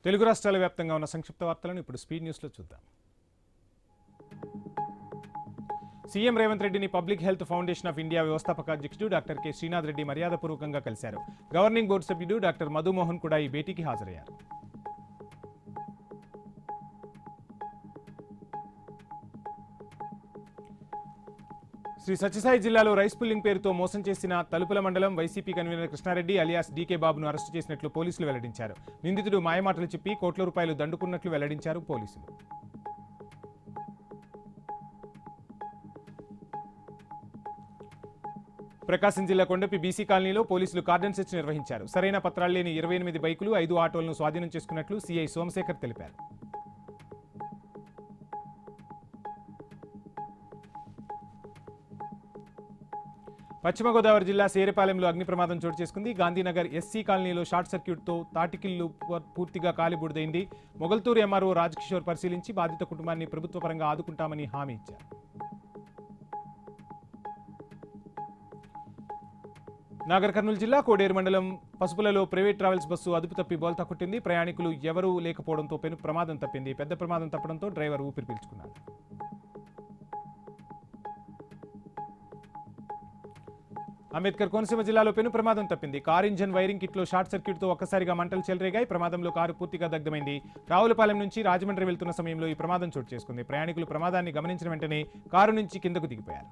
తెలుగు రాష్ట్రాల వ్యాప్తంగా ఉన్న సంక్షిప్త వార్తలను ఇప్పుడు స్పీడ్ న్యూస్లో చూద్దాం. సీఎం రేవంత్ రెడ్డిని public health foundation of India వ్యవస్థాపక అధ్యక్షుడు డాక్టర్ కె శ్రీనాథ్ రెడ్డి మర్యాదపూర్వకంగా కలిశారు. గవర్నింగ్ బోర్డు సభ్యుడు డాక్టర్ మధుమోహన్ కూడా ఈ భేటీకి హాజరయ్యారు. శ్రీ సత్యసాయి జిల్లాలో రైస్ పుల్లింగ్ పేరుతో మోసం చేసిన తలుపుల మండలం YCP convener Krishnareddy alias DK బాబును అరెస్టు చేసినట్లు పోలీసులు వెల్లడించారు. నిందితుడు మాయమాటలు చెప్పి కోట్ల రూపాయలు దండుకున్నట్లు వెల్లడించారు పోలీసులు. ప్రకాశం జిల్లా కొండపి బీసీ కాలనీలో పోలీసులు కార్డన్ సెర్చ్ నిర్వహించారు. సరైన పత్రాలు లేని 28 బైకులు 5 ఆటోలను స్వాధీనం చేసుకున్నట్లు సీఐ సోమశేఖర్ తెలిపారు. పశ్చిమ గోదావరి జిల్లా సేరేపాలెంలో అగ్ని ప్రమాదం చోటు చేసుకుంది. గాంధీనగర్ ఎస్సీ కాలనీలో షార్ట్ సర్క్యూట్తో తాటికిల్లు పూర్తిగా కాలిబూడిదైంది. మొగల్తూరు ఎంఆర్ఓ రాజ్కిషోర్ పరిశీలించి బాధిత కుటుంబాన్ని ప్రభుత్వ పరంగా ఆదుకుంటామని హామీ ఇచ్చారు. నాగర్ కర్నూలు జిల్లా కోడేరు మండలం పసుపులలో ప్రైవేట్ ట్రావెల్స్ బస్సు అదుపు తప్పి బోల్తా కొట్టింది. ప్రయాణికులు ఎవరూ లేకపోవడంతో పెను ప్రమాదం తప్పింది. పెద్ద ప్రమాదం తప్పడంతో డ్రైవర్ ఊపిరి పీల్చుకున్నాడు. అంబేద్కర్ కోనసీమ జిల్లాలో పెను ప్రమాదం తప్పింది. కారు ఇంజన్ వైరింగ్ కిట్లో షార్ట్ సర్క్యూట్తో ఒక్కసారిగా మంటలు చెలరేగాయి. ప్రమాదంలో కారు పూర్తిగా దగ్ధమైంది. రావులపాలెం నుంచి రాజమండ్రి వెళ్తున్న సమయంలో ఈ ప్రమాదం చోటు చేసుకుంది. ప్రయాణికులు ప్రమాదాన్ని గమనించిన వెంటనే కారు నుంచి కిందకు దిగిపోయారు.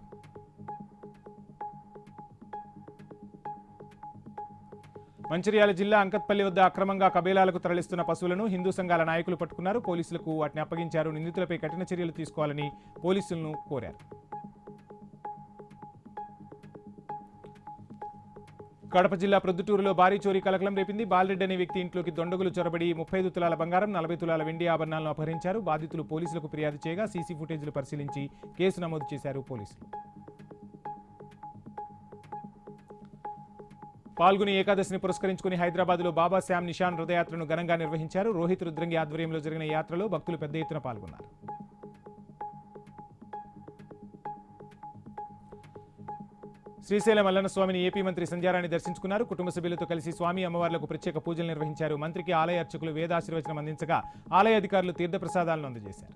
మంచిర్యాల జిల్లా అంకత్పల్లి వద్ద అక్రమంగా కబేలాలకు తరలిస్తున్న పశువులను హిందూ సంఘాల నాయకులు పట్టుకున్నారు. పోలీసులకు వాటిని అప్పగించారు. నిందితులపై కఠిన చర్యలు తీసుకోవాలని పోలీసులను కోరారు. కడప జిల్లా ప్రొద్దుటూరులో భారీ చోరీ కలకలం రేపింది. బాలరెడ్డి అనే వ్యక్తి ఇంట్లోకి దొండగులు చొరబడి 35 తులాల బంగారం 40 తులాల వెండి ఆభరణాలను అపహరించారు. బాధితులు పోలీసులకు ఫిర్యాదు చేయగా సీసీ ఫుటేజ్లు పరిశీలించి కేసు నమోదు చేశారు పోలీసులు. పాల్గొని ఏకాదశిని పురస్కరించుకుని హైదరాబాద్లో బాబా శ్యామ్ నిషాన్ రథయాత్రను ఘనంగా నిర్వహించారు. రోహిత్ రుద్రంగి ఆధ్వర్యంలో జరిగిన యాత్రలో భక్తులు పెద్ద ఎత్తున పాల్గొన్నారు. శ్రీశైలం మల్లన్న స్వామిని ఏపీ మంత్రి సంధ్యారాణి దర్శించుకున్నారు. కుటుంబ సభ్యులతో కలిసి స్వామి అమ్మవార్లకు ప్రత్యేక పూజలు నిర్వహించారు. మంత్రికి ఆలయ అర్చకులు వేదాశీర్వచనం అందించగా ఆలయ అధికారులు తీర్థప్రసాదాలను అందజేశారు.